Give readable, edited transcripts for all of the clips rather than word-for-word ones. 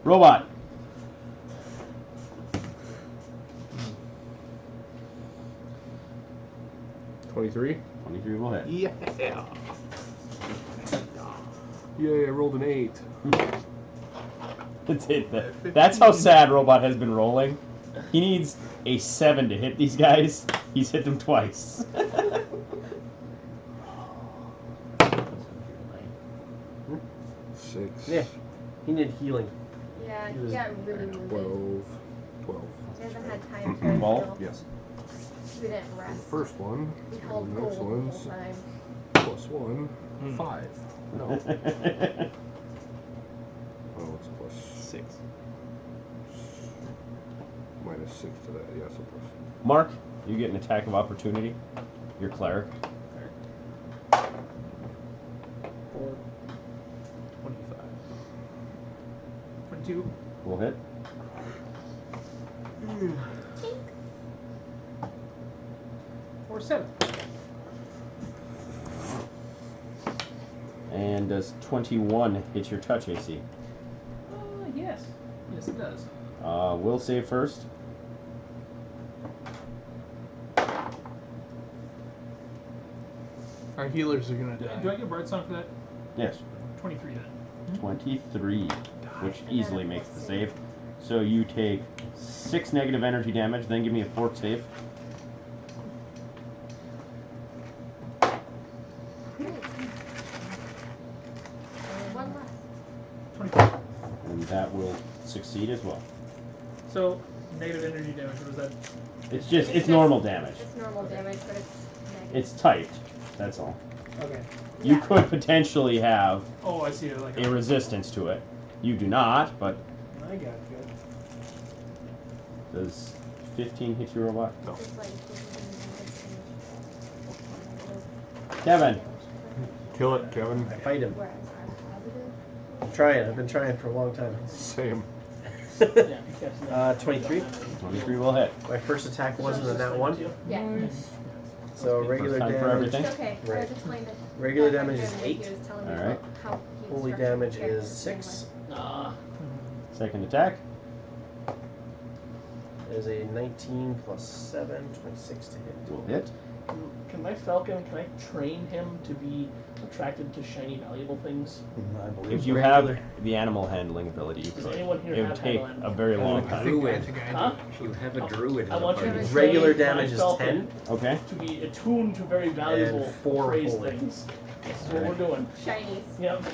Robot. $23. 23 will hit. Yeah. Yay, I rolled an 8. That's how sad Robot has been rolling. He needs a 7 to hit these guys. He's hit them twice. 6. Yeah. He needed healing. Yeah, he got really wounded. 12. He hasn't had time to Ball? heal. Yes. We didn't rest. First one. We held The gold next the one's whole time. +1. 5. No. Oh, it's plus 6. minus 6 to that. Yeah, so plus. Mark, you get an attack of opportunity. You're cleric. 4. 25. 22. Will hit. 4, 7. And does 21 hit your touch AC? Yes. Yes, it does. Will save first. Our healers are gonna die. Do I get bird song for that? Yes. 23 then. 23, which easily makes the save. So you take 6 negative energy damage, then give me a fort save. One less. 24. And that will succeed as well. So, negative energy damage, what is that? It's normal damage. It's normal damage, but it's negative. It's typed, that's all. Okay. You Yeah. could potentially have Oh, I see. Like a resistance to it. You do not, but I got it. Good. does 15 hit your robot? No. It's like Kevin. Kill it, Kevin. Fight him. whereas our positive. Trying. I've been trying for a long time. Same. Yeah, you catch that. 23. 23 will hit. My first attack wasn't in that one. Yeah. So regular First time for damage. everything. It's okay. Right. I just explained it. Regular Back damage when is he 8. was telling me All about right. how he Holy instructed damage characters is to 6. Second attack. Is a 19 plus 7, 26 to hit. Will hit. Can my falcon, can I train him to be attracted to shiny, valuable things? I believe. If you have the animal handling ability, you Does could. anyone here It would have take handle a very long time. Druid. Huh? You have a druid in I the want you party. to Regular train my damage is falcon 10. Okay. to be attuned to very valuable And 4 praise holy. things. This is what we're doing. Shinies. Yep.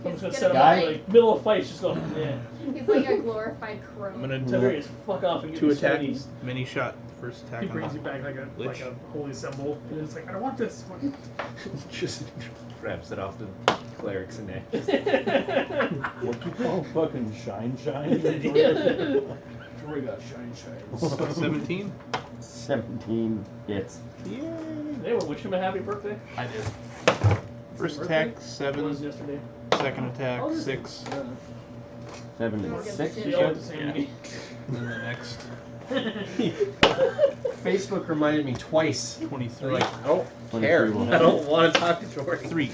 I'm He's just gonna gonna set him be up Guy? like middle of fights, just go, yeah. He's like a glorified crow. I'm gonna Tiberius, fuck off and get 2 these attack. shinies. Mini shot. First attack He on brings the you back like Lich. a holy symbol. And it's like, I don't want this. Just grabs it off the cleric's neck. What you call fucking shine? Jory got shiny shines. 17. 17 hits. They were wishing him a happy birthday. I did. First Birthday? attack, It 7. was yesterday. Second attack, Oh, this is- 6. 7 Don't and get 6, the you They all said? the same Yeah. to me. And then the next, Facebook reminded me twice. 23. They're like, I don't 23 care. will I hit. don't want to talk to Jordy. 3.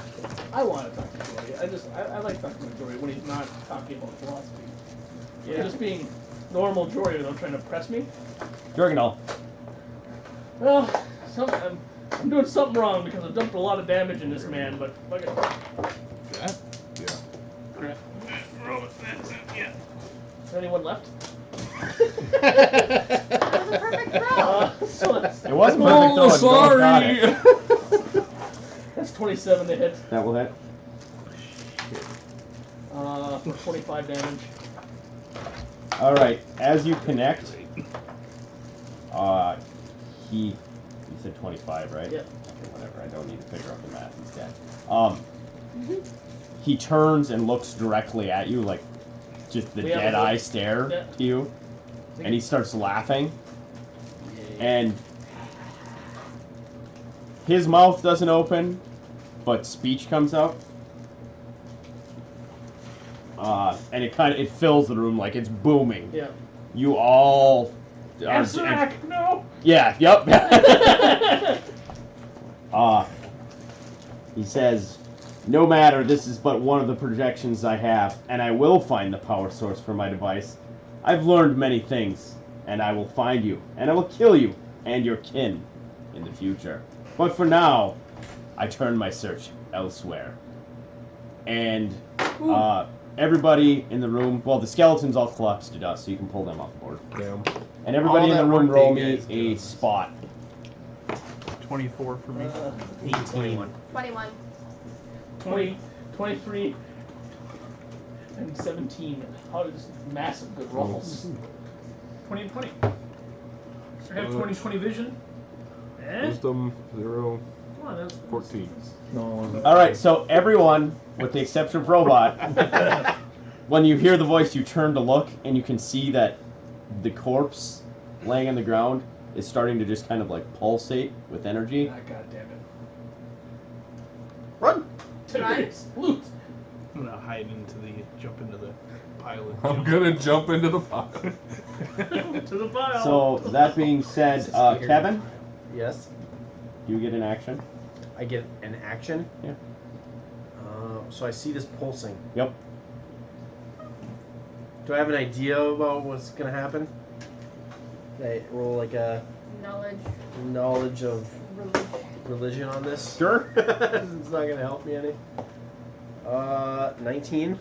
I want to talk to Jory. I like talking to Jory when he's not talking about philosophy. Yeah. Just being normal Jory without trying to press me. Jorgendal. Well, I'm doing something wrong because I've dumped a lot of damage in this man, but fuck it. That? Yeah. Crap. Roll it. That's it. Yeah. Is there anyone left? That was a perfect throw. So that's, It wasn't perfect though. and no one got it. that's 27 to hit. That will hit. For 25 damage. All right. As you connect, he said 25, right? Yeah. Okay, whatever. I don't need to figure out the math instead. He turns and looks directly at you, like just the We have dead a- eye stare Yeah. to you, and he starts laughing, and his mouth doesn't open, but speech comes out. And it fills the room like it's booming. Yeah. You all are. Azrak, no! Yeah. Yep. He says, No matter, this is but one of the projections I have, and I will find the power source for my device. I've learned many things, and I will find you, and I will kill you and your kin in the future. But for now, I turn my search elsewhere. And everybody in the room, well, the skeletons all collapse to dust, so you can pull them off the board. Damn. And everybody All in the that room work roll that you me guys a do. spot. 24 for me. 21. 21. 20, 23, and 17. How is massive good rolls? 20 and 20. I have 20/20 vision. Eh? Wisdom 0. Come on, that's 14. No. Alright, so everyone, with the exception of Robot, when you hear the voice, you turn to look, and you can see that the corpse laying on the ground is starting to just kind of like pulsate with energy. Ah, God damn it. Run! Today's loot. I'm gonna jump into the pile of I'm junk. gonna jump into the pile. to the pile. So, that being said, Kevin, Yes. you get an action. I get an action? Yeah. So I see this pulsing. Yep. Do I have an idea about what's gonna happen? I roll like a knowledge of religion on this. Sure. It's not gonna help me any. 19.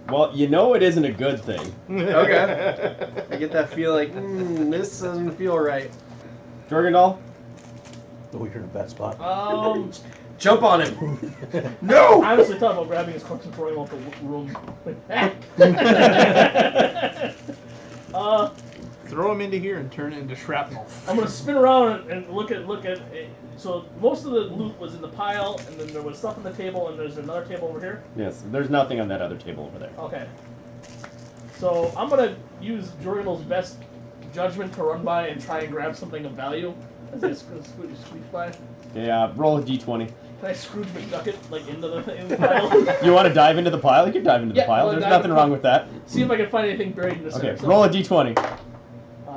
Well, you know it isn't a good thing. Okay. I get that feel like, this doesn't feel right. Jorgendal? Oh, you're in a bad spot. Jump on him! No! I honestly thought about grabbing his corpse and throwing him out the room. Throw him into here and turn it into shrapnel. I'm gonna spin around and look at. So most of the loot was in the pile, and then there was stuff on the table, and there's another table over here. Yes, there's nothing on that other table over there. Okay. So I'm gonna use Jorgendel's best judgment to run by and try and grab something of value as I squeeze by. Yeah, roll a d20. Can I Scrooge McDuck it like into the pile? You want to dive into the pile? You can dive into the Yeah, pile. I'm There's gonna dive nothing in the wrong pile. with that. See if I can find anything buried in the center. Okay, roll a d20.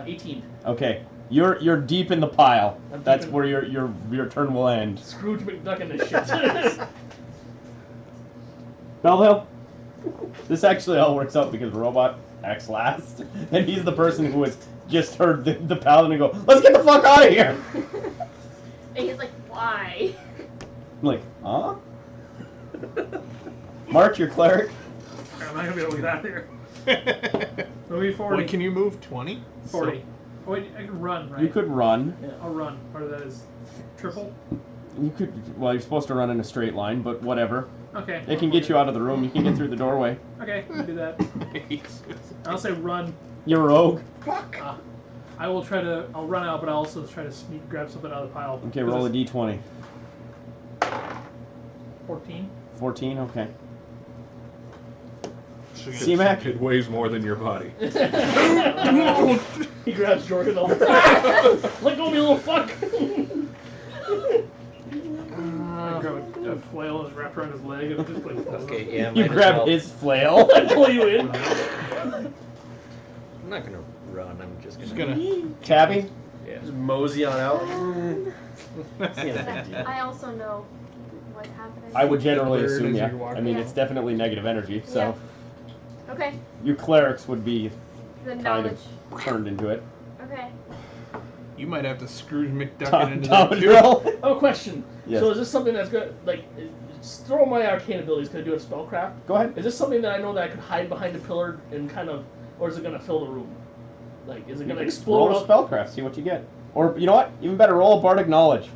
18. Okay, you're deep in the pile. I'm deep That's in- where your turn will end. Scrooge McDuck in this shit. Bellhill, this actually all works out because Robot acts last, and he's the person who has just heard the paladin go, "Let's get the fuck out of here!" And he's like, why? I'm like, huh? March, your cleric. I'm not gonna be able to get out of here. Maybe 40. Wait, can you move 20? 40. Oh, wait, I can run, right? You could run. I'll run. Part of that is triple. You could. Well, you're supposed to run in a straight line, but whatever. Okay. They can get you out of the room. You can get through the doorway. Okay, we can do that. I'll say run. You're a rogue. I will try to. I'll run out, but I'll also try to grab something out of the pile. Okay, roll a d20. 14. 14. Okay. It C-Mac. weighs more than your body. He grabs Jorgendel. Let go of me, little fuck! I grab a flail and just wrap around his leg and just like. Okay, yeah. You might as grab well. his flail. I pull you in. I'm not gonna run. I'm just Just gonna. gonna. Tabby. Yeah. Just mosey on out. I also know what's happening. I would generally Bird assume, as yeah. you walk I mean, Yeah. it's definitely negative energy, so Yeah. Okay, you clerics would be the kind knowledge. of turned into it. Okay. You might have to Scrooge McDuck it into Tom that too. drill. I have a question. Yes. So is this something that's good? Like, throw my arcane abilities. Can I do a spellcraft? Go ahead. Is this something that I know that I could hide behind a pillar and kind of, or is it gonna fill the room? Like, is it gonna explode? Roll a spellcraft, see what you get. Or you know what? Even better, roll a bardic knowledge.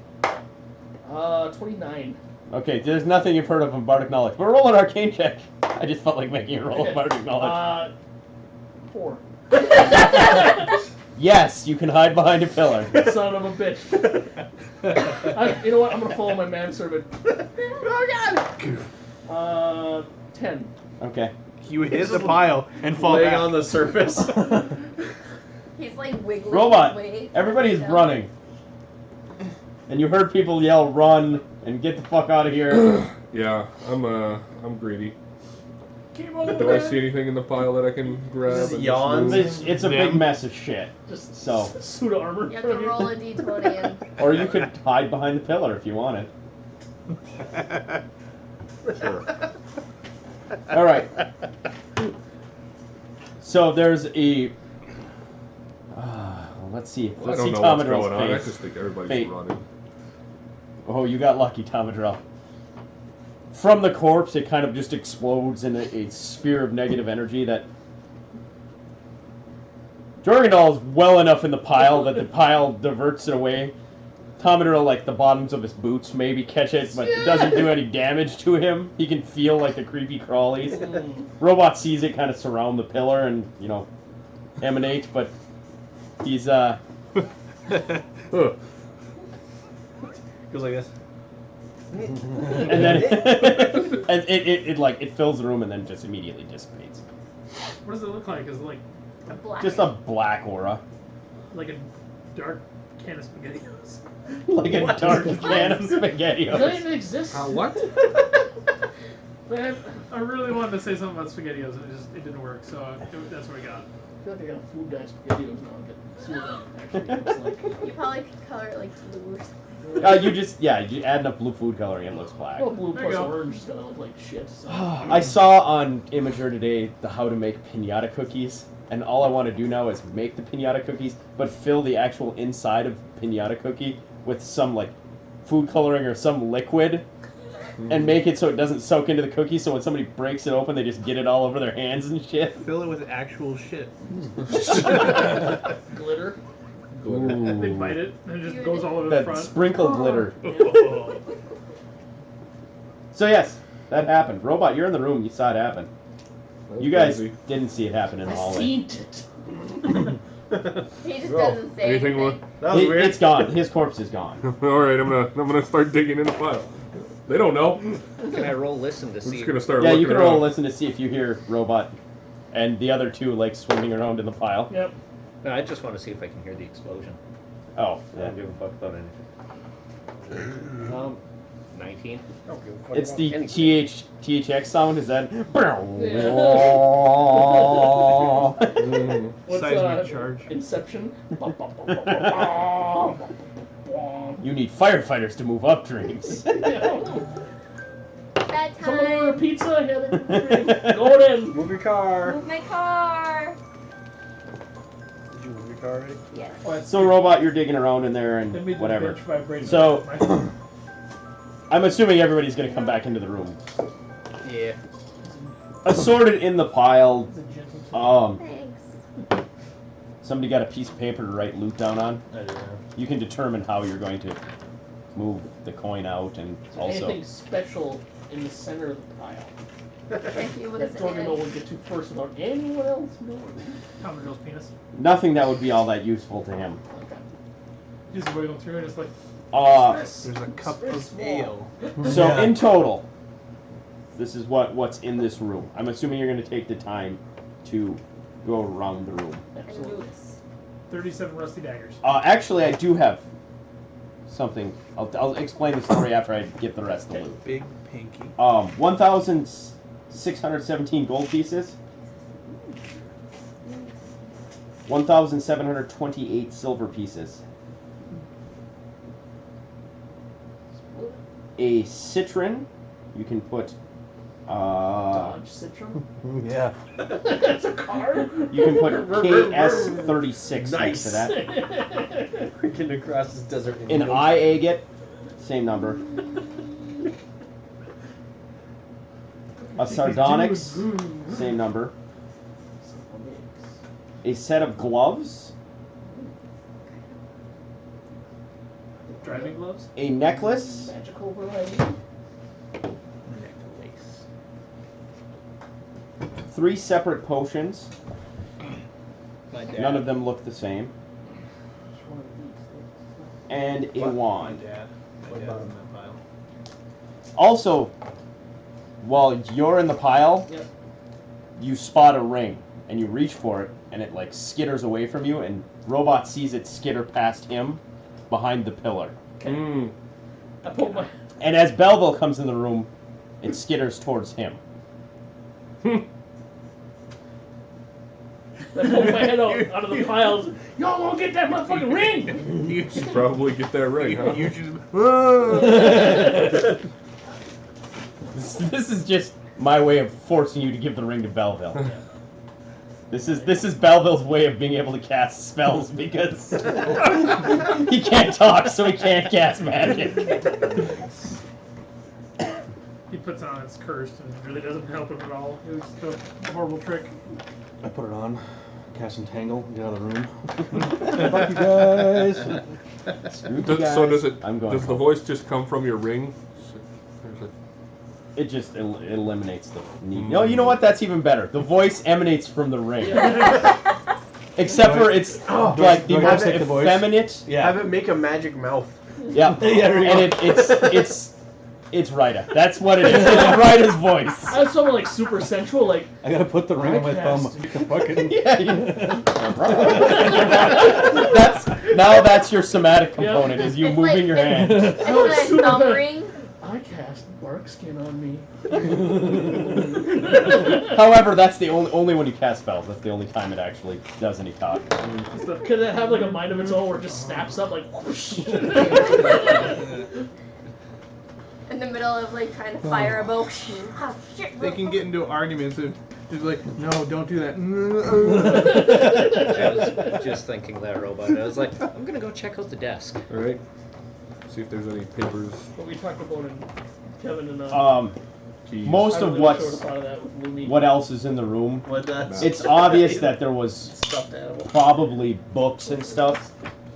29. Okay, there's nothing you've heard of in bardic knowledge, but roll an arcane check. I just felt like making you roll a bardic knowledge. 4. Yes, you can hide behind a pillar. Son of a bitch. You know what? I'm gonna follow my manservant. Oh god. 10. Okay. You hit the pile and fall Laying back. on the surface. He's like wiggling Robot, his way. everybody's down. running. And you heard people yell, "Run!" and "Get the fuck out of here!" Yeah, I'm greedy. Keep on Do I see anything in the pile that I can grab? Just and yawns. move? It's a big mess of shit. Just So. suit of armor. You have to roll a d20 and Or you could hide behind the pillar if you wanted. Sure. All right. So there's a. Let's see. Well, I Let's don't see know what's Tomadrill's going on. I face. just think everybody's Fate. running. Oh, you got lucky, Tomadrill. From the corpse, it kind of just explodes in a sphere of negative energy that. Jorgendal is well enough in the pile that the pile diverts it away. Tomadrill, like the bottoms of his boots, maybe catch it, but it doesn't do any damage to him. He can feel like the creepy crawlies. Robot sees it kind of surround the pillar and, emanate, but he's, Goes like this. and then and it fills the room and then just immediately dissipates. What does it look like? Is it like A black. Just a black aura. like a dark can of SpaghettiOs? Like a dark can of Does that SpaghettiOs. even exist? What? Man, I really wanted to say something about SpaghettiOs and it didn't work, so that's what we got. I feel like I got food dye SpaghettiOs now. Get see what that actually looks like. You probably could color it like blue or something. You add enough blue food coloring, it looks black. Well, blue There you plus go. orange is gonna look like shit. So. I saw on Imager today the how to make piñata cookies, and all I want to do now is make the piñata cookies, but fill the actual inside of piñata cookie with some like food coloring or some liquid, and make it so it doesn't soak into the cookie. So when somebody breaks it open, they just get it all over their hands and shit. Fill it with actual shit. Glitter. They bite it and it just goes all over the That front. sprinkle glitter. So yes, that happened. Robot, you're in the room. You saw it happen. You guys didn't see it happen in the I hallway. seen it. He just doesn't say Anything anything. That was weird. It's gone. His corpse is gone. All right, I'm gonna start digging in the pile. They don't know. Can I roll listen to We're see? just gonna start Yeah, looking you can around. roll a listen to see if you hear Robot and the other two like swimming around in the pile. Yep. No, I just want to see if I can hear the explosion. Oh, I yeah. don't give a fuck about anything. 19. Don't give a fuck It's about the anything. THX sound. Is that? What's Seismic charge. Inception. You need firefighters to move up dreams. That Someone order a time. pizza. Yeah, they're going in. Move your car. Move my car. Did you move your car already? Yes. So, Robot, you're digging around in there and It made the whatever. bitch vibrate. So- I'm assuming everybody's gonna come back into the room. Yeah. Assorted in the pile. It's a gentle Thanks. Somebody got a piece of paper to write loot down on. I do. You can determine how you're going to move the coin out, and also anything special in the center of the pile. If you was That Jordan in. would get to first without anyone else knowing. Tomadrill's penis. nothing that would be all that useful to him. Okay. Just wiggling through and it's like, There's a cup very of small. ale. So Yeah. in total, this is what's in this room. I'm assuming you're going to take the time to go around the room. And Absolutely. boots. 37 rusty daggers. Actually, I do have something. I'll explain the story after I get the rest of the loot. Big pinky. 1,617 gold pieces. 1,728 silver pieces. A citron. You can put. Dodge Citron. Yeah. That's a card. You can put KS36 next Nice. to that. Freaking across this desert. An eye agate, same number. A sardonyx, same number. A set of gloves. Driving gloves. A necklace. Magical variety. Necklace. 3 separate potions. My dad. None of them look the same. And a wand. My dad. My dad's in that pile. Also, while you're in the pile, Yep. you spot a ring, and you reach for it, and it like skitters away from you, and Robot sees it skitter past him behind the pillar. Mm. I put my. And as Belleville comes in the room, it skitters towards him. I pull my head out of the piles. Y'all won't get that motherfucking ring! You should probably get that ring, huh? You should. This is just my way of forcing you to give the ring to Belleville. This is Belleville's way of being able to cast spells because he can't talk, so he can't cast magic. He puts on it's cursed and it really doesn't help him at all. It was just a horrible trick. I put it on, cast Entangle, get out of the room. Fuck you guys. So does it? I'm going Does the home. voice just come from your ring? It just eliminates the need. No, you know what? That's even better. The voice emanates from the ring. Except for it's like the do I most take the voice? effeminate. Have it make a magic mouth. Yeah. Yeah, there you And go. it's Rita. That's what it is. It's Rita's voice. I have someone like super sensual, like I gotta put the ring on my thumb. Podcast. You can fucking. Yeah. That's your somatic component. Is you It's moving like- your hand. It's No, it's like super thumb bad. ring. I cast bark skin on me. However, that's the only when you cast spells. That's the only time it actually does any talk. Could it have like a mind of its own where it just snaps up like whoosh? In the middle of like trying to fire a bow. Oh, shit. They can get into arguments and just like, no, don't do that. I was just thinking that, Robot. I was like, I'm gonna go check out the desk. All right. See if there's any papers. What we talked about in Kevin and Keys. Most of what Lumi. what else is in the room. What that's It's obvious that there was stuffed animal. probably books and stuff,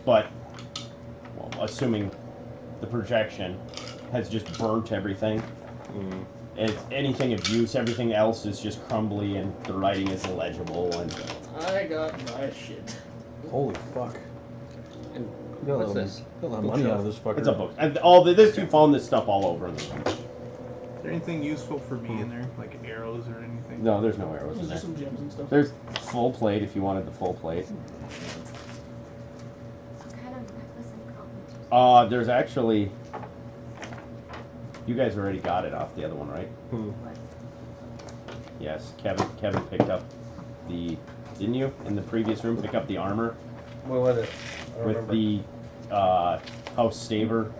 but well, assuming the projection has just burnt everything. Mm. Anything of use, everything else is just crumbly and the writing is illegible. And I got my shit. Holy fuck. And Got a what's lot of- this? got a lot of money out of this fucker. it's a book. And you found this stuff all over in the room. Is there anything useful for me in there? Like arrows or anything? No, there's no arrows in Those are there. some gems and stuff. There's full plate if you wanted the full plate. What kind of necklace and combination? There's actually. You guys already got it off the other one, right? Yes, Kevin picked up the. Didn't you in the previous room pick up the armor What was it? I don't with remember. the House Staver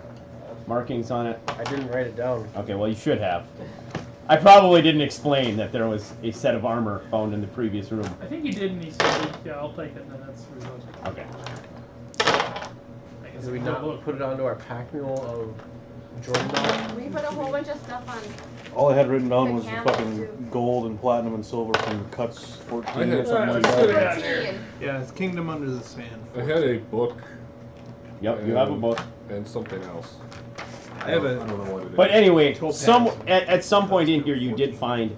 markings on it? I didn't write it down. Okay, well you should have. I probably didn't explain that there was a set of armor found in the previous room. I think he did and he said, yeah, I'll take it. And then that's where he goes. Okay. I guess Did we it's not a look. put it onto our pack mule of Jordan Bell? We put a whole bunch of stuff on. All I had written down The was the candles, fucking too. gold and platinum and silver from cuts 14 I had- or something like Alright, that. so- 14. Yeah, it's Kingdom Under the Sand. I had a book Yep, you have a book. and something else. I have I a. don't know what it is. But anyway, Topaz. at some point in here you did find.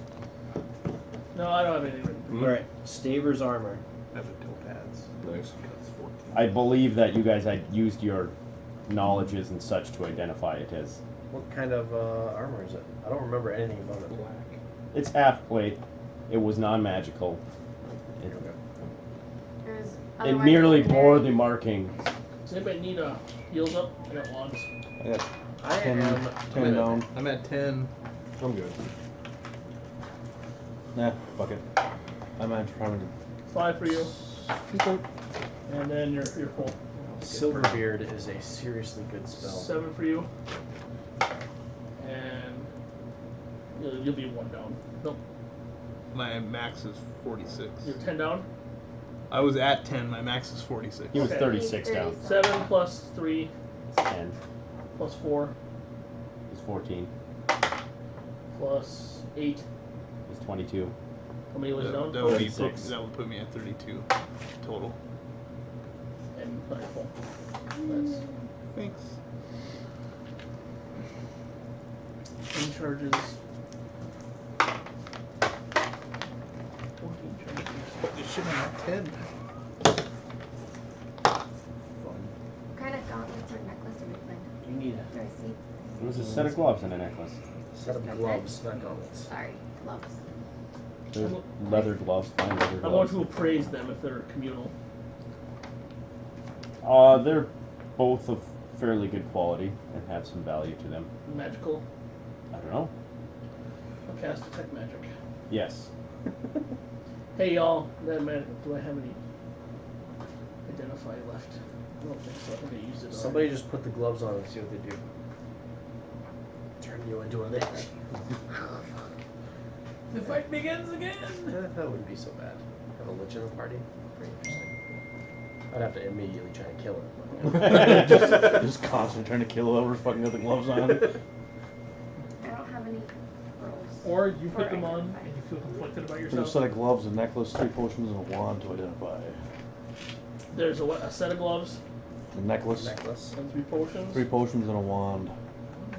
No, I don't have anything written. Mhm. Alright, Staver's armor. I have a topaz. Nice. That's 14. I believe that you guys had used your knowledges and such to identify it as. What kind of armor is it? I don't remember anything about it. Black. It's half plate. It was non-magical. There's It otherwise merely ordinary. bore the marking. Does anybody need heals up? I got logs. I got I 10, am 10 down. I'm at 10. I'm good. Nah, fuck it. I managed trying to. 5 for you. And then you're full. Silverbeard is a seriously good spell. 7 for you. And you'll be 1 down. Nope. My max is 46. You're 10 down. I was at 10. My max is 46. He was Okay. 36 down. 7 plus 3 It's 10. plus 4 He's 14. plus 8. He's 22. How many was down? That would be 36. that would put me at 32 total. And okay, full. That's Thanks. any charges. 14 charges. This shit, I'm at 10. What kind of gauntlets or necklace do we find? You need Do I see? It was a set of gloves and a necklace. a set of gloves, not gauntlets. Sorry, gloves. There's leather gloves, fine leather I want gloves. to appraise them if they're communal. They're both of fairly good quality and have some value to them. Magical. I don't know. I'll cast detect magic. Yes. Hey y'all, do I have any identify left? I don't think so. I think I used it. Somebody just put the gloves on and see what they do. Turn you into a bitch. The fight begins again. That wouldn't be so bad. Have a lich in a party. Pretty interesting. I'd have to immediately try and kill it. just constantly trying to kill whoever's fucking got the gloves on. I don't have any rolls. Or you put them on and you feel conflicted about There's a yourself. set of gloves, a necklace, 3 potions, and a wand to identify. There's a set of gloves A necklace, Necklace. and 3 potions. 3 potions, and a wand.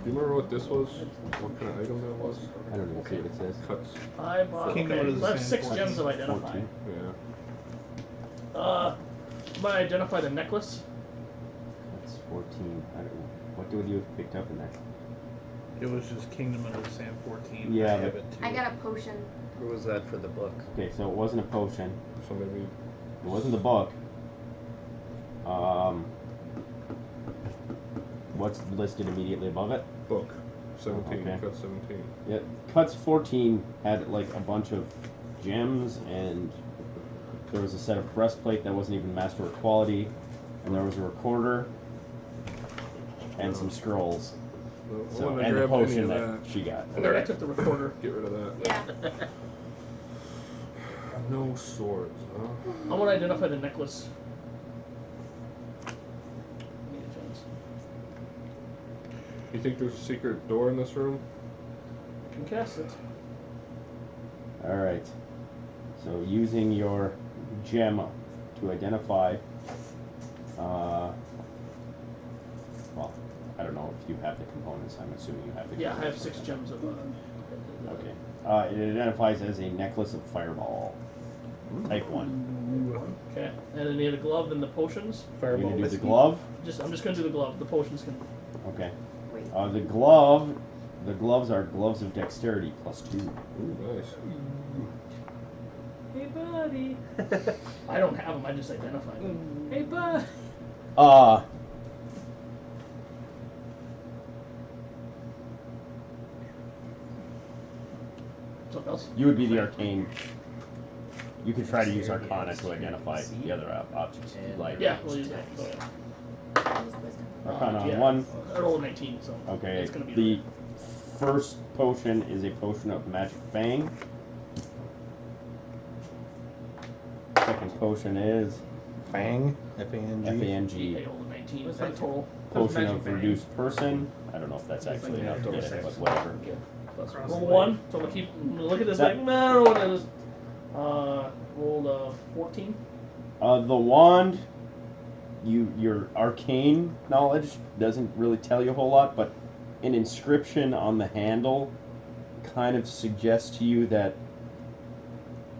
Do you remember what this was? What kind of item that was? I don't even see what it says. Cuts. I bought. Kingdom Okay, of the left Sand 6 Force. gems of identify. 14. Yeah. I'm gonna identify the necklace. That's 14. What would you have picked up in there? It was just Kingdom Under the Sand 14. Yeah, I but- have it too. I got a potion. Where was that for the book? Okay, so it wasn't a potion. So maybe It wasn't the book. What's listed immediately above it? book. 17. Okay. Cut 17. Yeah, Cuts 14 had like a bunch of gems, and there was a set of breastplate that wasn't even master quality, and there was a recorder, and some scrolls. I So, wouldn't and the have grabbed any potion of that that. she got. And then I took the recorder. Get rid of that. Yeah. No swords, huh? I'm gonna identify the necklace. Need a chance. You think there's a secret door in this room? I can cast it. Alright. So using your gem to identify, well, I don't know if you have the components. I'm assuming you have the Yeah, I components. have 6 gems of. Okay. It identifies as a necklace of fireball. Type 1. Okay, and then you have the glove and the potions. You're going to do the glove? I'm just gonna do the glove. The potions can. Okay. Wait. The gloves are gloves of dexterity +2. Ooh, nice. Hey, buddy. I don't have them. I just identified them. Hey, bud. Something else. You would be the arcane. You could try to use Arcana to identify the other objects if you'd like. Yeah, we'll use that. So, yeah. Use wisdom. Arcana on yeah. 1. I rolled a 19, so Okay. it's gonna be The first potion is a potion of magic fang. Second potion is Fang. F-A-N-G. I F-A-G. rolled a 19. What's That's that? total. Potion Magic of fang. reduced person. I don't know if that's actually enough to get it, but whatever. Across Roll the 1. So I'm gonna look at this That- like, no, I don't know what it is. Rolled a 14. The wand, your arcane knowledge doesn't really tell you a whole lot, but an inscription on the handle kind of suggests to you that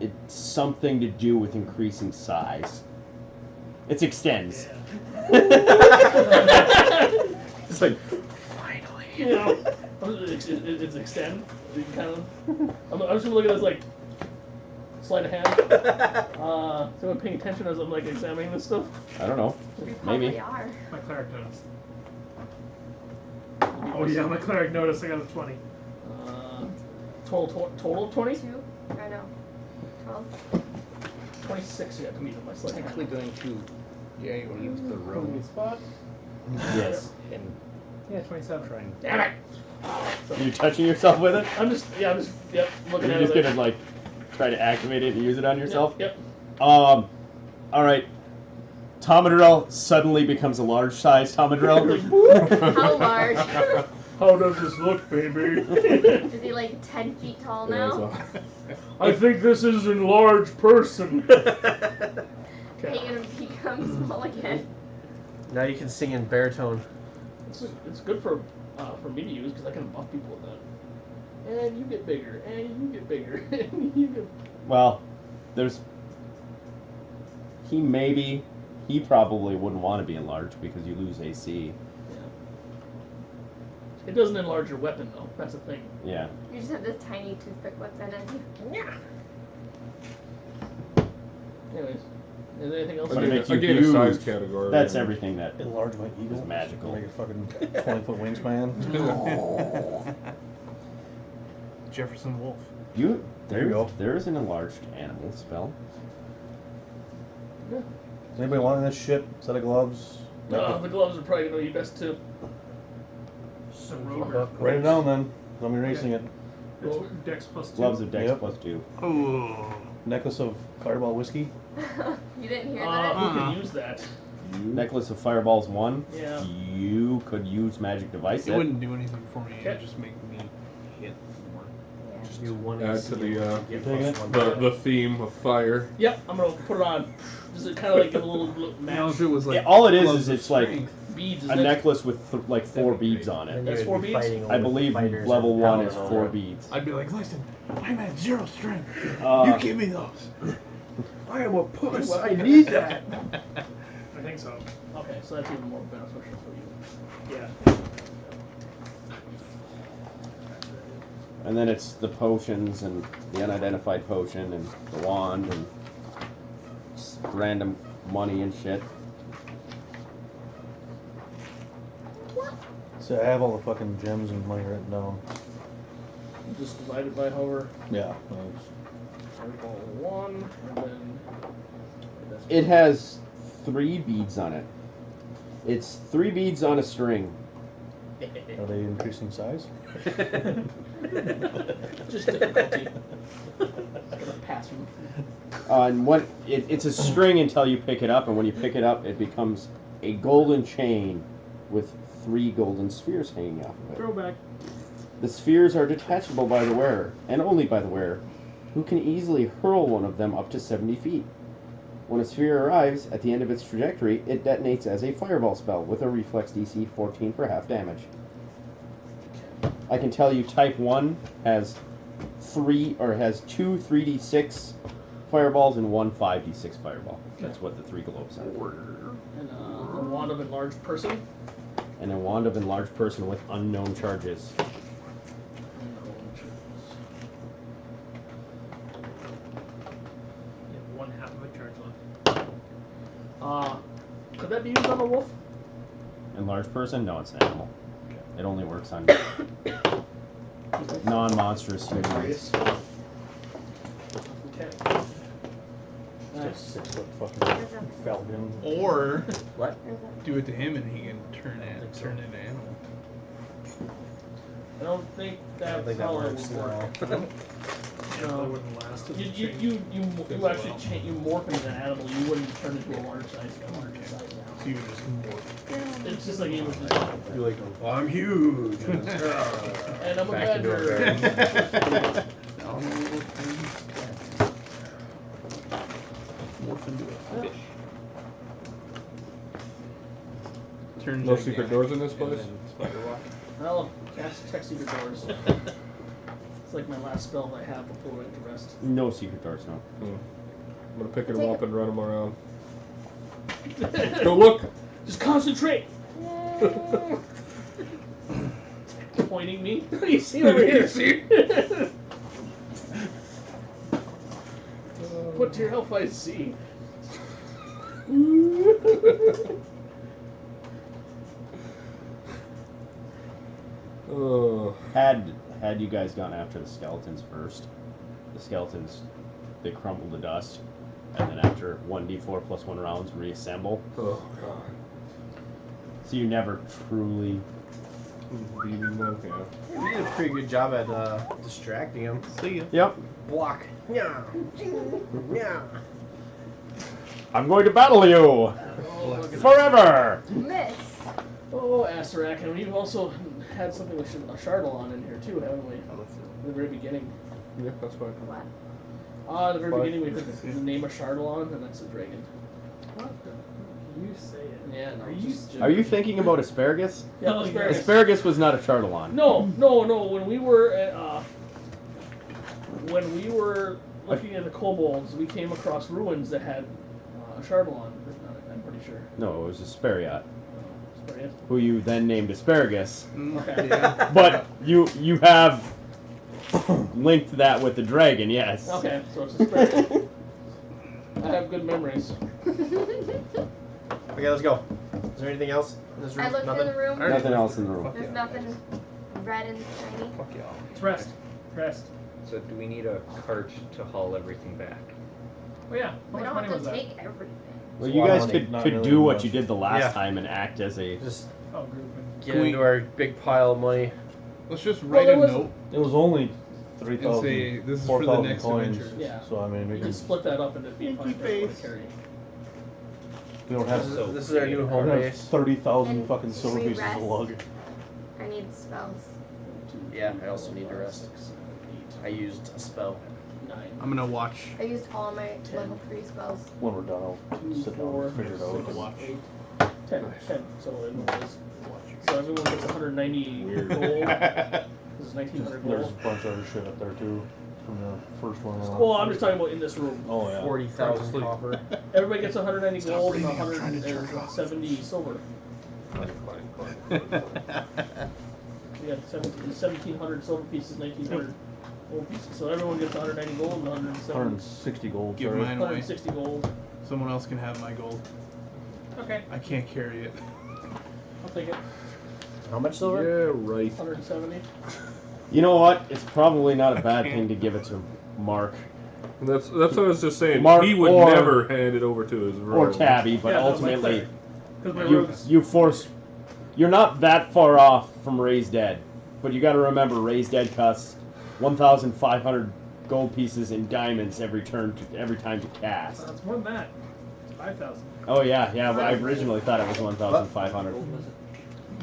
it's something to do with increasing size. It extends. It's like, You know, it's extend. You kind of. I'm just gonna look at this like sleight of hand. So I'm paying attention as I'm like examining this stuff. I don't know. We probably Maybe. are. My cleric noticed. Oh yeah, my cleric noticed I got a 20. Total 20? 2? I know. 12. 26 you have to meet with my sleight of hand. Actually going to leave the Good room spot. Yes. and Yeah, 27. try and Damn it! Are you touching yourself with it? I'm just looking You're at just it. gonna like try to activate it and use it on yourself? Yep. All right. Tomadrell suddenly becomes a large-sized Tomadrell. How large? How does this look, baby? Is he like 10 feet tall Yeah, now? so- I think this is an large person. Pagan becomes small again. Now you can sing in baritone. It's good for me to use because I can buff people with that. And you get bigger, and you get bigger, and you get. Well, there's... He probably wouldn't want to be enlarged because you lose AC. Yeah. It doesn't enlarge your weapon though. That's the thing. Yeah. You just have this tiny toothpick weapon and Yeah. Anyways, is there anything else? But it makes you Again, a size huge. category. That's everything that... Enlarge my eagle. It's magical. Make a fucking 20-foot wingspan. Jefferson Wolf. There you go. There is an enlarged animal spell. Yeah. Does anybody want this shit? Set of gloves? The gloves are probably going to be best to. Write it down then. I'm erasing it. It's Dex plus 2. Gloves of Dex Yep. plus 2. Oh. Necklace of Fireball whiskey. You didn't hear that? Who can use that? Necklace of Fireballs 1. Yeah. You could use Magic Device. It wouldn't do anything for me. It Okay. would just make me hit more. Yeah. Just do one. Add AC to the, and get Take plus it. one. The theme of fire. Yep, I'm going to put it on. Does it kind of like give a little match? Now, if it was like All it is gloves of it's like strength, Beads, a isn't it? necklace with like 4 That'd be beads great. on Then it. That's you'd 4 be beads? fighting I with believe fighters level and 1 is powers 4 over it. beads. I'd be like, listen, I'm at 0 strength. Uh, you give me those. I am a puss. I need that. I think so. Okay, so that's even more beneficial for you. Yeah. And then it's the potions and the unidentified potion and the wand and just random money and shit. So I have all the fucking gems and money written down. Just divide it by however. Yeah. Fireball 1, and then. It has 3 beads on it. It's 3 beads on a string. Are they increasing size? Just difficulty. Gonna pass from. And it's a string until you pick it up, and when you pick it up, it becomes a golden chain with 3 golden spheres hanging off of it. Throwback. The spheres are detachable by the wearer, and only by the wearer, who can easily hurl one of them up to 70 feet. When a sphere arrives at the end of its trajectory, it detonates as a fireball spell with a reflex DC 14 for half damage. I can tell you type 1 has 2 3d6 fireballs and 1 5d6 fireball. That's what the 3 globes are. And a wand of enlarged person. And a wand of enlarged person with unknown charges. Yeah, 1/2 of a charge left. Could that be used on a wolf? Enlarged person? No, it's an animal. It only works on non-monstrous humans. Okay. Nice. 6 foot fucking falcon. Or What? do it to him and he can turn into animal. I don't think I that's don't think that how it works. would work. No. Yeah, that wouldn't last. as a chain. You actually you morph into an animal. You wouldn't turn into a large size animal. So you just morph. It's just like you would just. You're like, oh, I'm huge. And I'm a Back into a badger. Morph into a fish. Turn No secret doors in this place? Well, cast check secret doors. It's like my last spell that I have before I went to rest. No secret doors, no. I'm gonna pick him up and run him around. Go look! Just concentrate. Pointing me. You see over here. What to your health I see. Had you guys gone after the skeletons first, the skeletons, they crumble to dust, and then after 1d4 plus 1 rounds, reassemble. Oh god. So you never truly... BB monk, yeah. You did a pretty good job at distracting him. See ya. Yep. Block. Yeah. Yeah. I'm going to battle you! Oh, look at Forever! Miss. Oh, Asarak, and we've also had something with a Chardalon in here too, haven't we? In the very beginning. Yeah, that's fine. What? In the very Fine. beginning we heard the name of Chardalon, and that's a dragon. What the? You say it. Yeah, no. Are you thinking about asparagus? Yeah, Oh, asparagus. Asparagus was not a Chardalon. No. When we were looking at the kobolds, we came across ruins that had a Chardalon written on it. I'm pretty sure. No, it was Aspariot, Asparagus. who you then named Asparagus. Okay. Yeah. But you have linked that with the dragon, yes. Okay, so it's asparagus. I have good memories. Okay, let's go. Is there anything else in this room? I looked Nothing? in the room. Nothing else in the room. There's nothing red and shiny. Fuck y'all. It's rest. Rest. So do we need a cart to haul everything back? Oh yeah. We How don't much money have was to that? take everything. Well, It's a you lot of guys money, could not could really do what much. you did the last Yeah. time and act as a. Just Oh, grouping. get into our big pile of money. Let's just Well, write there a was- note. It was only And say, 3,000, this is for the 4,000 next coins. adventure. Yeah. So I mean, we You can. can split that up into 5 Pinky to face. carry. We don't have. This is, So this is our new We home don't have base. 30,000 And fucking silver we pieces rest. of lug. I need spells. Yeah, I also need to rest. I used a spell. 9. I'm gonna watch. I used all my level 3 spells. When we're done, I'll sit down and figure it out. Watch. 10. So everyone is. So everyone gets 190 Weird. gold. This is 1900 There's a gold. bunch of other shit up there too, from the first one. Well, I'm just talking about in this room. Oh yeah. 40,000 copper. Everybody gets 190 Stop gold and breathing, I'm trying to jerk off. 170 silver. We got 1,700 silver pieces, 1,900 gold pieces. So everyone gets 190 gold and 170. 160 gold. Give sorry. mine away. 160 gold. Someone else can have my gold. Okay. I can't carry it. I'll take it. How much silver? Yeah, right. 170. You know what? It's probably not a bad can't. thing to give it to Mark And that's what I was just saying. Mark he would or- never hand it over to his or rogue. Tabby, but Yeah, no, my ultimately cleric. 'Cause my you rogues. you force. You're not that far off from Raised Dead, but you got to remember Raised Dead costs 1,500 gold pieces in diamonds every time to cast. It's more than that. It's 5,000. Oh yeah. I originally thought it was 1,500.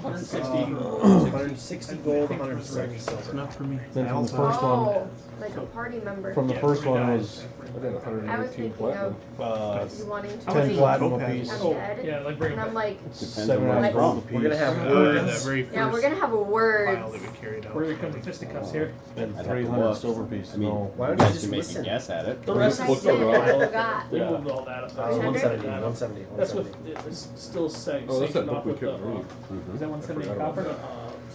160. 160 gold, 170 silver. Not for me. Then from the Also- first one, Oh, like a party member. from the first one was I did I was 118 thinking platinum. of you wanting to 10 be platinum Okay. apiece. I'm dead. Yeah, like bring And it I'm back. like, Depends on 700 what's gold wrong. apiece. We're gonna have That words. very first yeah, we're gonna have a word. file that we carried out. We're gonna come to fisticuffs here. And I'd have to 300 look. silver pieces. I mean, No. Why you don't you guys just can make listen? a guess at it. The rest I is did, still I forgot. They Yeah. moved all that up. 170, 170, That's 170. with it's still sanctioned Oh, that's that book off we with the couldn't read. Is that 170 copper?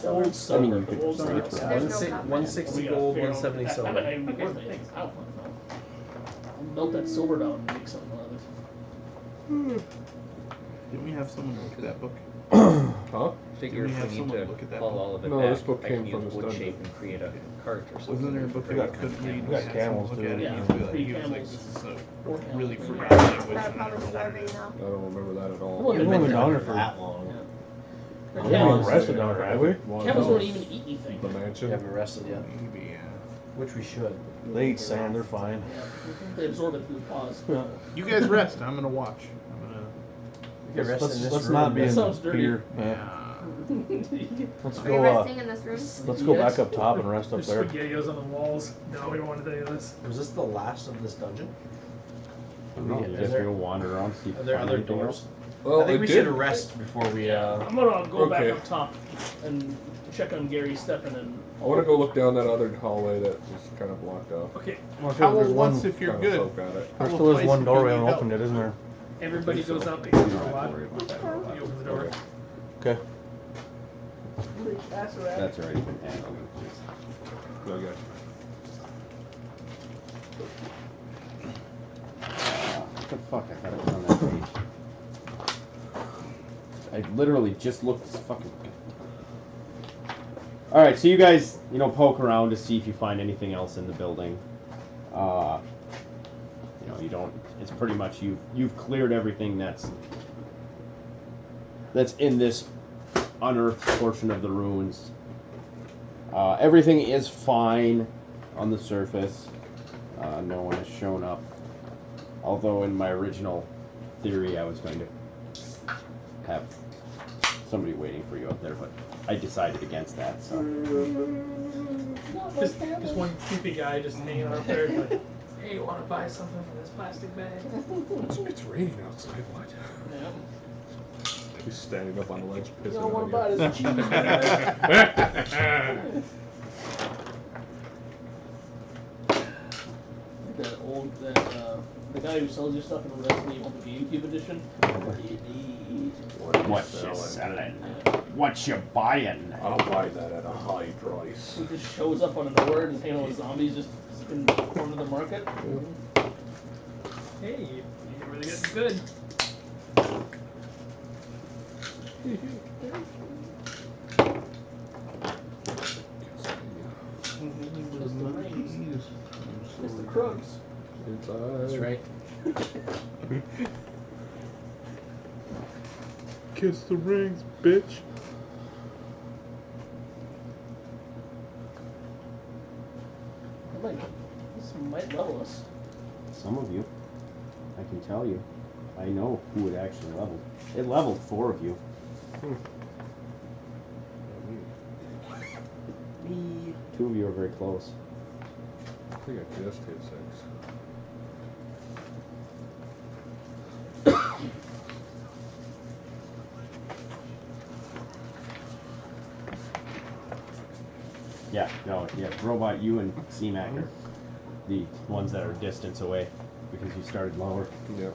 old I silver. mean, you The could old trade silver. for There's no 160 We gotta gold, figure out 170 that- silver. I mean, I don't know. I'll melt that silver down and make something out of it. Didn't we have someone look at that book? Huh? Figure we if have we need someone to look at that haul book? all of it No, back, this book I came can from use this wood dungeon. shape and create a cart or something. Wasn't there a book for about every couldn't read? We got had camels, someone look at too. it, Yeah, and he was like, 3 he was like, camels. this is a 4 really camels. free language. That'll and I probably don't know start what it right is. now. I don't remember that at all. Well, We haven't been down here for that long. Yeah. We haven't rested down here, have we? Camels don't even eat anything. The We mansion. haven't rested yet, Maybe, yeah. which we should. They eat sand, they're fine. Yeah. They absorb it through the paws. Yeah. You guys rest. I'm gonna watch. I'm gonna. We can rest in this Let's room. not be That in sounds dirty. here. Yeah. Yeah. Let's Are we go. resting in this room? Let's go back up top and rest up There's there. spaghettios on the walls. No, we don't want any of this. Was this the last of this dungeon? I don't know, you Is just there- go wander around, see if Are you there find other anything doors? else. Well, I think it we did- should rest before we. I'm gonna go back Okay. up top and check on Gary's step and then. I want to go look down that other hallway that was kind of blocked off. Okay, Well, How there's will one, once if you're Kinda good? poke at it. there How still will is one place door if we you haven't need opened help? yet, isn't there? everybody so. goes up. You He don't have to worry about that robot. opens the door. Okay. That's already been handled. Okay. What the fuck? I thought it was on that page. I literally just looked this fucking. Alright, so you guys, poke around to see if you find anything else in the building. You don't. It's pretty much you've cleared everything that's in this unearthed portion of the ruins. Everything is fine on the surface. No one has shown up. Although in my original theory I was going to have somebody waiting for you up there, but I decided against that. So Just one creepy guy just hanging out there. Like, hey, you want to buy something for this plastic bag? It's raining outside. What? Yeah. He's standing up on the ledge, pissing. You don't want on to buy you. this cheese. The guy who sells you stuff in Resident Evil, the GameCube edition. what you selling? What you buying? I'll buy that at a high price. He just shows up on a door and hanging out with zombies just in the corner of the market. Hey, you're really getting good. Krugs. Inside. That's right. Kiss the rings, bitch. Like, this might level us. Some of you. I can tell you. I know who it actually leveled. It leveled 4 of you. Me. 2 of you are very close. I think I just hit 6. Yeah, no, yeah, Robot, you and C-Mac are the ones that are distance away because you started lower. Yeah.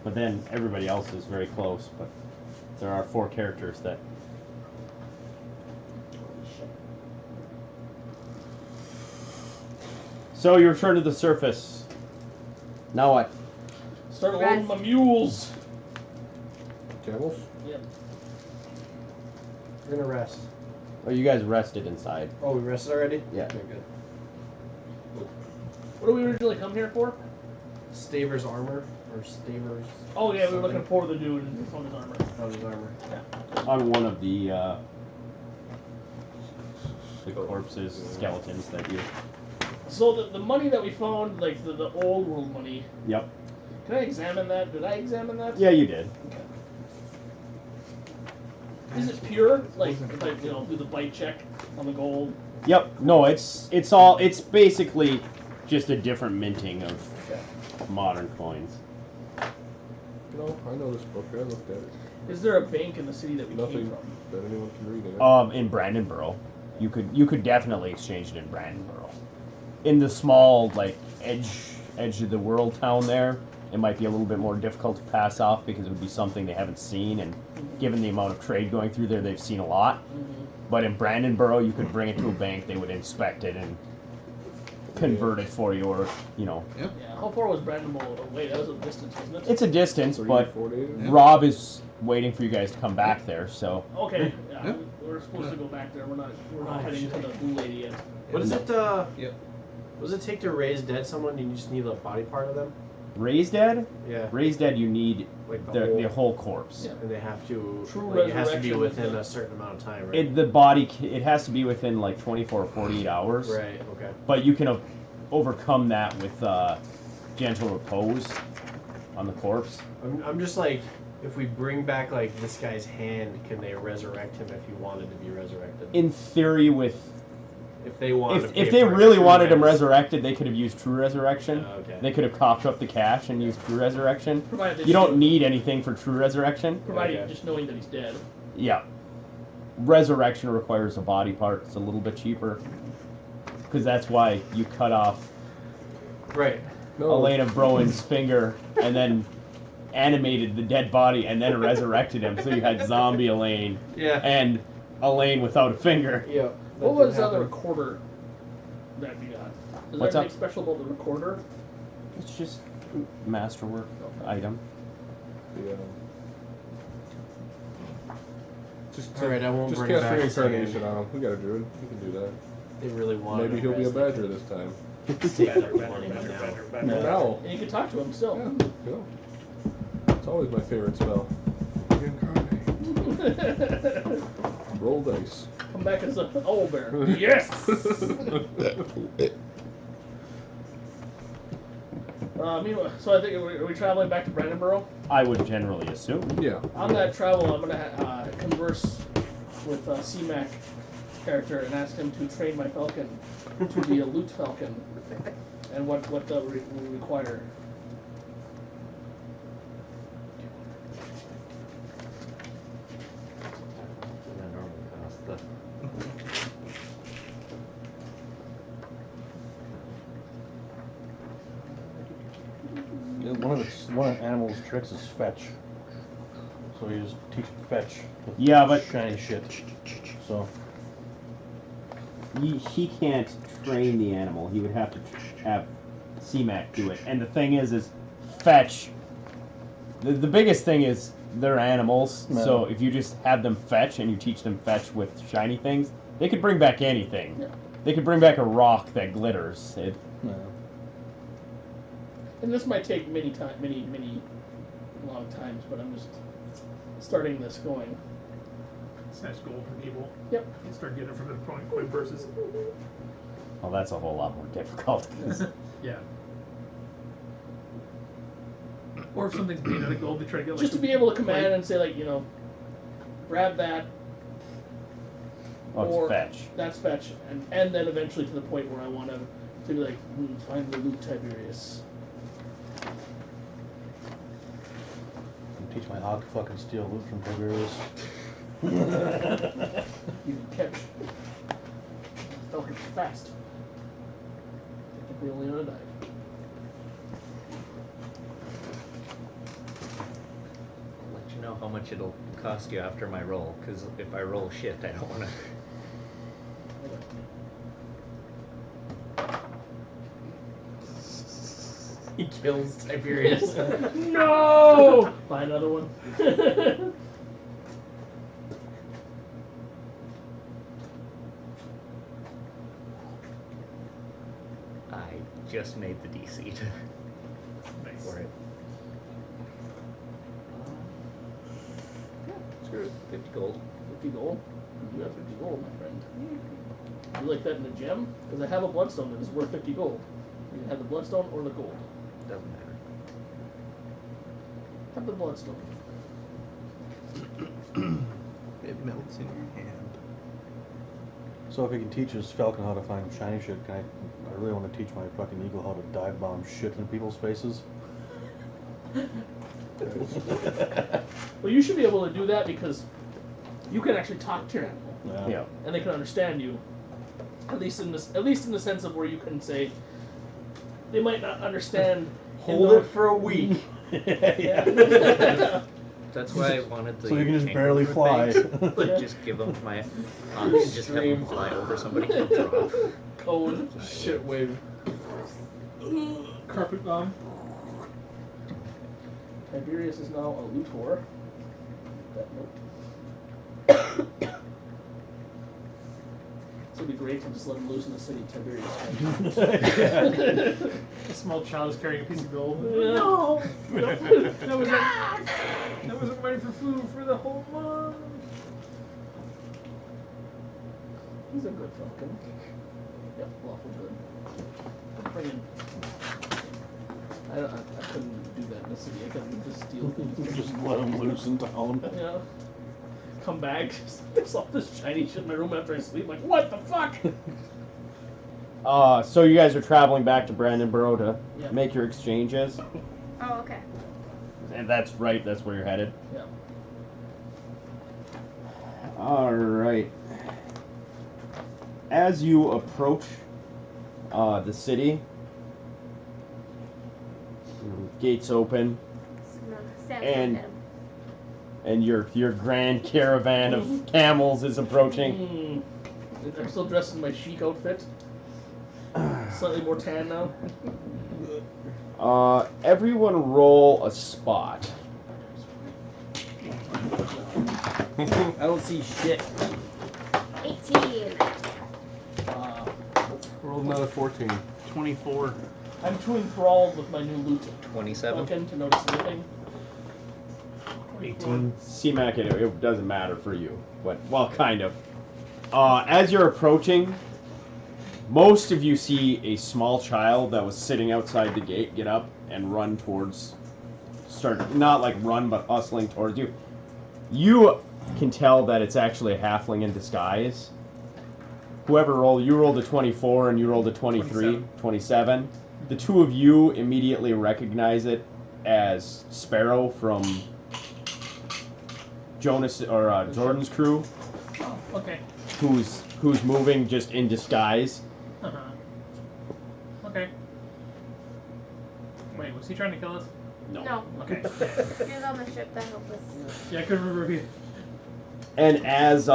But then everybody else is very close, but there are 4 characters that... So you return to the surface. Now what? Start loading my mules. Camels? Yep. We're gonna rest. Oh, you guys rested inside. Oh, we rested already? Yeah. Okay, good. What did we originally come here for? Staver's armor? Or Staver's... Oh yeah, we were something. looking for the dude on his armor. Oh, his armor. On one of the corpses, skeletons that you... So the money that we found, like the old world money, Yep. can I examine that? Did I examine that? Yeah, you did. Okay. Is it pure? Like, if I, do the bite check on the gold? Yep. No, it's basically just a different minting of modern coins. No, I know this book. I looked at it. Is there a bank in the city that we came Nothing from? that anyone can read in it. In Brandenburg, you could definitely exchange it in Brandenburg. In the small edge of the world town there, it might be a little bit more difficult to pass off because it would be something they haven't seen, and given the amount of trade going through there, they've seen a lot. But in Brandenburg, you could bring it to a bank, they would inspect it and convert it for you, or Yeah. How far was Brandenburg away? That was a distance, wasn't it? It's a distance, 3 but 4 days? Rob is waiting for you guys to come back there, so... Okay. Yeah. We're supposed to go back there. We're not heading to the blue lady yet. What is it, Yep. what does it take to raise dead someone? You just need a body part of them? Raised dead? Yeah. Raised dead, you need Like the whole corpse. Yeah. And they have to... True like, it has to be resurrection within is the- a certain amount of time, right? It has to be within 24 or 48 hours. Right, okay. But you can overcome that with gentle repose on the corpse. I'm just like, if we bring back this guy's hand, can they resurrect him if he wanted to be resurrected? In theory, If they wanted if they really wanted him resurrected, they could have used true resurrection. Oh, okay. They could have coughed up the cash and used true resurrection. Provided they You don't show- need anything for true resurrection. Provided Okay. just knowing that he's dead. Yeah. Resurrection requires a body part. It's a little bit cheaper. Because that's why you cut off Right. No. Elena Browen's finger and then animated the dead body and then resurrected him. So you had zombie Elaine Yeah. and Elaine without a finger. Yeah. What was the other recorder that we got? Is What's there up? anything special about the recorder? It's just masterwork item. The, just Alright, I won't just bring cast back his reincarnation hand. on him. We got a druid. We can do that. They really wanted Maybe to he'll be a rest badger it. this time. Now. No. And you can talk to him still. Yeah, go. It's always my favorite spell. Reincarnate. Roll dice. Come back as an owlbear. Yes! Meanwhile, so I think, are we traveling back to Brandenburg? I would generally assume. Yeah. On that travel, I'm going to converse with C-Mac character and ask him to train my falcon to be a loot falcon and what we require. One of animal's tricks is fetch. So you just teach him fetch. with Yeah, but- shiny shit. So He can't train the animal. He would have to have C-Mac do it. And the thing is fetch. The biggest thing is they're animals. No. So if you just have them fetch and you teach them fetch with shiny things, they could bring back anything. Yeah. They could bring back a rock that glitters. No. And this might take many long times, but I'm just starting this going. Snatch gold from people. Yep. You start getting it from the coin purses. Well, that's a whole lot more difficult. Yeah. Or if something's made out of gold, they try to get like Just to be able to command and say, like, grab that, Oh, or it's fetch. that's fetch, and then eventually to the point where I want to be like, find the loot, Tiberius. Teach my hog to fucking steal loot from Tiberius. You can catch Falcon fast. Technically only on a dive. I'll let you know how much it'll cost you after my roll, because if I roll shit, I don't want to. He kills Tiberius. No! Buy another one. I just made the DC Nice. for it. Screw it. 50 gold. 50 gold? You have 50 gold, my friend. You like that in a gem? Because I have a bloodstone that is worth 50 gold. You can have the bloodstone or the gold. Doesn't matter. Have the bloodstone. It melts in your hand. So if he can teach his falcon how to find shiny shit, I really want to teach my fucking eagle how to dive bomb shit in people's faces. Well, you should be able to do that because you can actually talk to your animal, Yeah. and they can understand you. At least in the sense of where you can say they might not understand. Hold it for a week. Yeah. That's why I wanted the. So you can just chamber barely thing. fly. Like, just give them my hawk and just have them fly over somebody and drop. Code. Shit wave. Carpet bomb. Tiberius is now a loot whore. That note. This would be great to just let him loose in the city, Tiberius. A small child is carrying a piece of gold. Yeah. No! That wasn't money for food for the whole month. He's a good falcon. Yep, lawful good. Friggin'. I couldn't do that in the city. I couldn't just steal things. Just let him loose in town. Yeah. Come back, there's all this shiny shit in my room after I sleep. Like, what the fuck? So you guys are traveling back to Brandenburg to Yeah. make your exchanges, Oh, okay. and that's right. That's where you're headed. Yeah. All right. As you approach the city, gates open, And- and your grand caravan of camels is approaching. I'm still dressed in my chic outfit. Slightly more tan now. Everyone roll a spot. I don't see shit. 18. Roll another 14. 24. I'm too enthralled with my new loot 27. token to notice anything. 18. C-Mac, it doesn't matter for you, but, well, kind of. As you're approaching, most of you see a small child that was sitting outside the gate get up and run towards, not like run, but hustling towards you. You can tell that it's actually a halfling in disguise. Whoever rolled, you rolled a 24 and you rolled a 23, 27. The two of you immediately recognize it as Sparrow from Jonas or Jordan's crew, Oh, okay. who's moving just in disguise. Uh-huh. Okay. Wait, was he trying to kill us? No. Okay. He was on the ship that helped us. Yeah, I couldn't remember if he... And as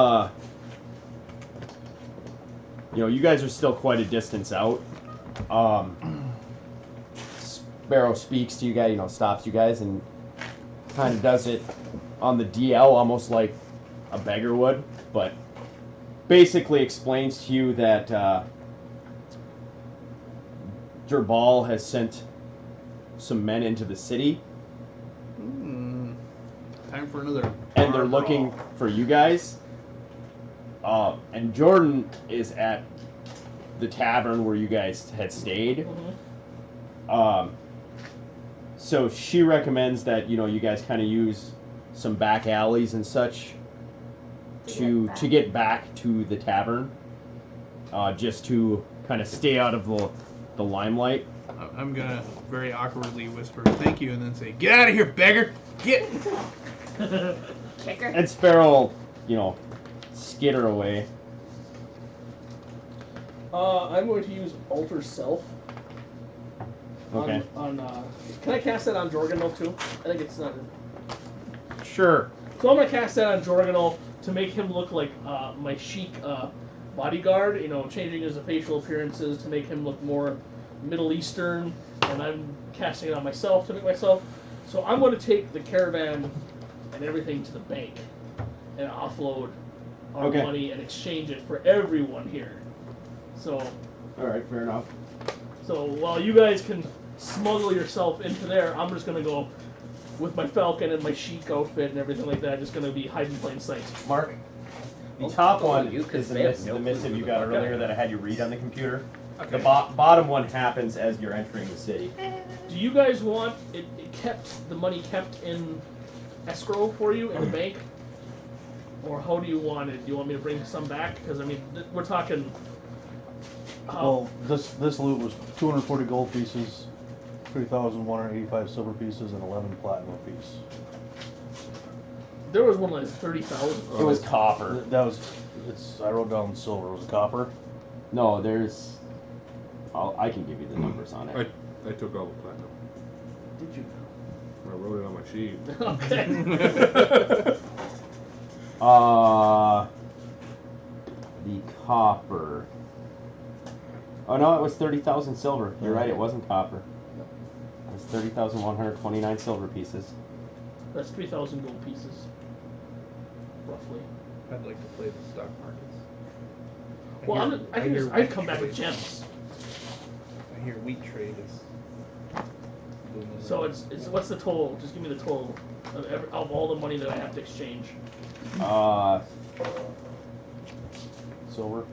you guys are still quite a distance out. Sparrow speaks to you guys, stops you guys, and kind of does it on the DL, almost like a beggar would, but basically explains to you that Durbal has sent some men into the city, Time for another. and they're bar looking brawl. for you guys. And Jordan is at the tavern where you guys had stayed. So she recommends that you guys kind of use some back alleys and such to get back to the tavern, just to kind of stay out of the limelight. I'm gonna very awkwardly whisper "thank you" and then say, "Get out of here, beggar! Get!" Kicker. And Sparrow, skitter away. I'm going to use Alter Self. Okay. Can I cast that on Jorgenel too? I think it's not. Sure. So I'm gonna cast that on Jorgenel to make him look like my chic bodyguard. Changing his facial appearances to make him look more Middle Eastern, and I'm casting it on myself to make myself. So I'm going to take the caravan and everything to the bank and offload our money and exchange it for everyone here. So. All right. Fair enough. So while you guys can smuggle yourself into there, I'm just gonna go with my falcon and my chic outfit and everything like that. Just gonna be hiding in plain sight. Mark, the top one you, is 'cause they have the no missive clue you who got the fuck earlier that I had you read on the computer. Okay. The bottom one happens as you're entering the city. Do you guys want the money kept in escrow for you in the bank, or how do you want it? Do you want me to bring some back? Because we're talking. Well, this loot was 240 gold pieces, 3,185 silver pieces, and 11 platinum pieces. There was one like 30,000. It was copper. I wrote down silver. Was it copper? No, there's. I can give you the numbers on it. I took all the platinum. Did you? I wrote it on my sheet. Okay. The copper. Oh no, it was 30,000 silver. You're right, it wasn't copper. It was 30,129 silver pieces. That's 3,000 gold pieces, roughly. I'd like to play the stock markets. Well, I'd come back with gems. I hear wheat trade is. booming. So it's what's the total? Just give me the total of all the money that I have to exchange. Silver.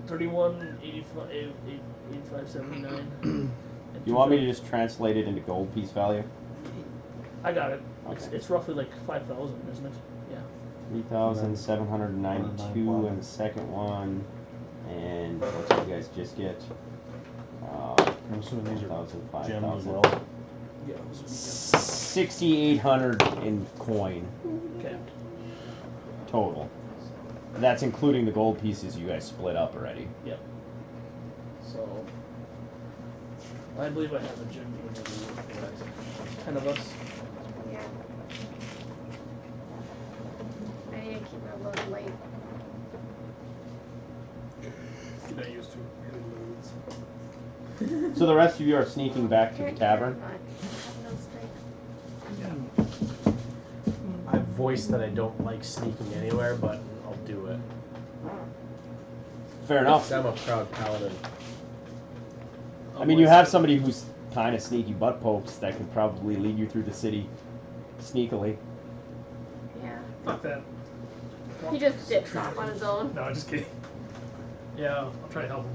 31, 85, 79. You want me to just translate it into gold piece value? I got it. Okay. It's roughly like 5,000, isn't it? Yeah. 3,792 in the second one, and what did you guys just get? I'm assuming these are 5,000, gems as 5,000. well. Yeah. 6,800 in coin Okay. total. And that's including the gold pieces you guys split up already. Yep. So I believe I have a gem. 10 of us. Yeah. I need to keep my load light. I used to really loads. So the rest of you are sneaking back to the Thank you tavern. very much. I have no strength. I voiced that I don't like sneaking anywhere, but I'll do it. Fair enough. I'm a proud paladin. I mean, you have somebody who's kind of sneaky butt pokes that can probably lead you through the city sneakily. Yeah. Fuck that. He just dips off on his own. No, just kidding. Yeah, I'll try to help him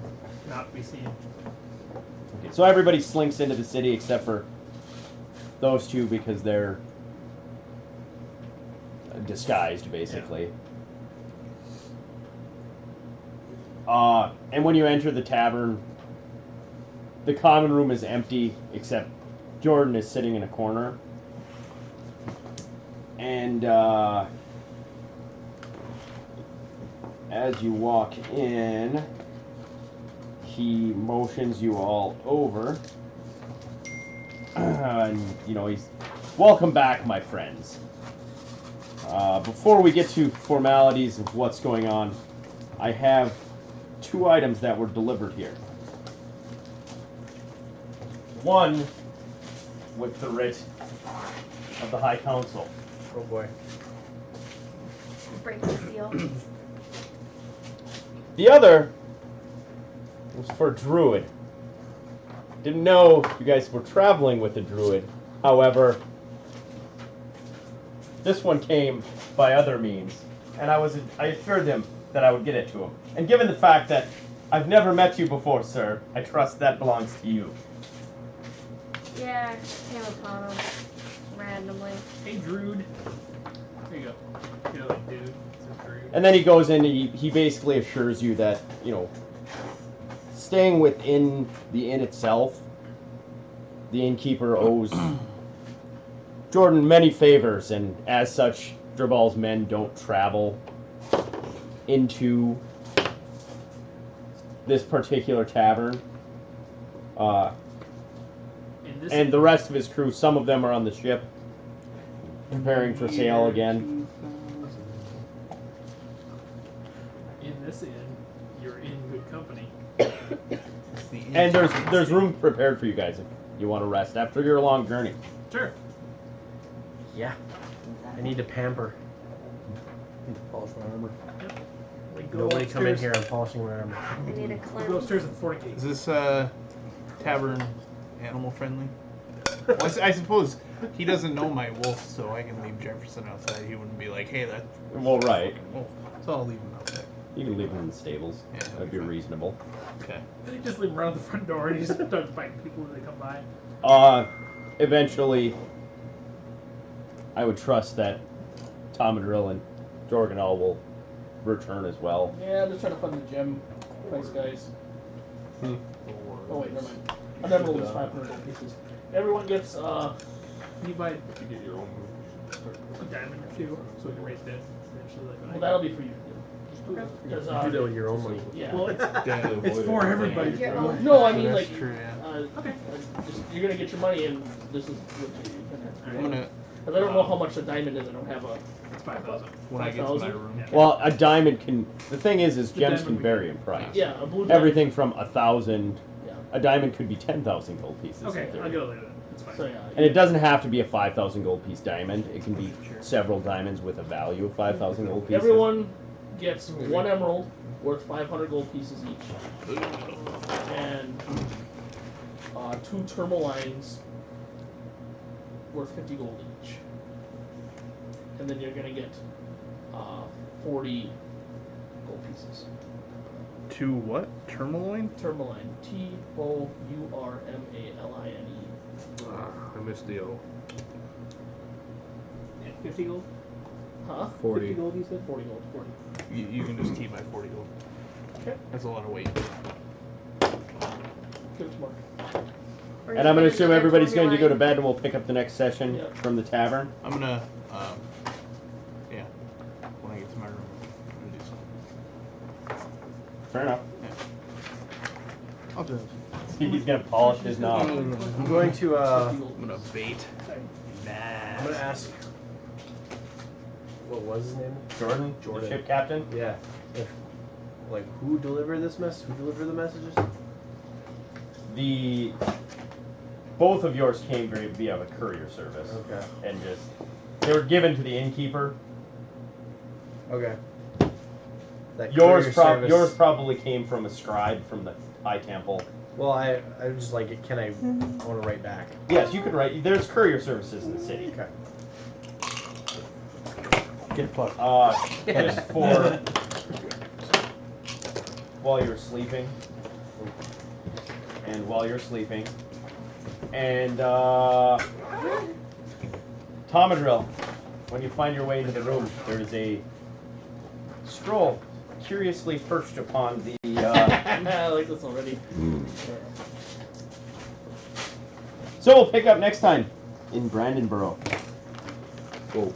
not be seen. Okay, so everybody slinks into the city except for those two because they're disguised, basically. And when you enter the tavern, the common room is empty except Jordan is sitting in a corner. And as you walk in, he motions you all over. And, he's, welcome back, my friends. Before we get to formalities of what's going on, I have 2 items that were delivered here. One with the writ of the High Council. Oh boy. Break the seal. The other was for Druid. didn't know you guys were traveling with a druid. However, this one came by other means, and I assured him that I would get it to him. And given the fact that I've never met you before, sir, I trust that belongs to you. Yeah, came upon him randomly. Hey, Druid. There you go. You're like, dude. It's a Druid. And then he goes in and he basically assures you that, you know, staying within the inn itself, the innkeeper owes Jordan many favors, and as such, Drabal's men don't travel into this particular tavern. And the rest of his crew, some of them are on the ship, preparing for sail again. In this inn, you're in good company. And there's room prepared for you guys if you want to rest after your long journey. Sure. Yeah. I need to pamper. Need to polish my armor. Like, go Nobody come in upstairs. here. I'm polishing my armor. I need a Go cleanse. upstairs and fornicate. Is this tavern animal friendly? Well, I suppose he doesn't know my wolf, so I can leave Jefferson outside. He wouldn't be like, "Hey, that." Well, right. Wolf. So I'll leave him outside. You can leave him in the stables. Yeah, that'd That'd be be fine. reasonable. Okay. And you just leave him around the front door and you just start fighting people when they come by. Eventually, I would trust that Tomadrill and Jorganal will return as well. Yeah, I'm just trying to fund the gem price, guys. Oh wait, never mind. An emerald is 500 gold pieces. Everyone gets You buy You get your own move. a diamond or two so we can raise bids. Eventually, like, well, that'll be for you. Okay. Because, You do that with your own money. yeah. Well, it's Yeah. for everybody. Your own. No, I mean That's like true. Yeah. Okay. just, you're gonna get your money, and this is what you I'm gonna Because I don't know how much a diamond is. I don't have a. It's 5,000. when I get to my 5,000? room. Yeah. Well, a diamond can. The thing is The gems diamond can we vary can- in price. Yeah, a blue diamond. Everything from 1,000. Yeah. A diamond could be 10,000 gold pieces. Okay, in theory. I'll go later then. It's fine. So yeah. And it doesn't have to be a 5,000 gold piece diamond. It can be Sure. several diamonds with a value of 5,000 gold pieces. Everyone gets one emerald worth 500 gold pieces each, and 2 tourmalines worth 50 gold each. And then you're gonna get 40 gold pieces. 2 what? Tourmaline? Tourmaline. Tourmaline. I missed the O. 50 gold? Huh? 40. 50 gold, you said? 40 gold. 40. You can just keep my 40 gold. Okay. That's a lot of weight. Give it to Mark. Or And I'm going you to assume get everybody's another going to go to formula. bed and we'll pick up the next session Yeah. from the tavern. I'm gonna, yeah. When I get to my room, I'm gonna do something. Fair enough. I'll do it. He's going to polish his knob. I'm going to 50 I'm gold. gonna bait. I'm gonna ask. What was his name? Jordan, Jordan. the ship captain. Yeah. If, like, who delivered this mess? Who delivered the messages? Both of yours came via a courier service. Okay. And just, they were given to the innkeeper. Okay. That Yours, courier service- yours probably came from a scribe from the High Temple. Well, I was just like, I want to write back. Yes, you could write. There's courier services in the city. Okay. Get fucked. Just for while you're sleeping, and while you're sleeping, and Tomadrill, when you find your way into the room, there is a scroll curiously perched upon the. I like this already. So we'll pick up next time in Brandonboro. Go.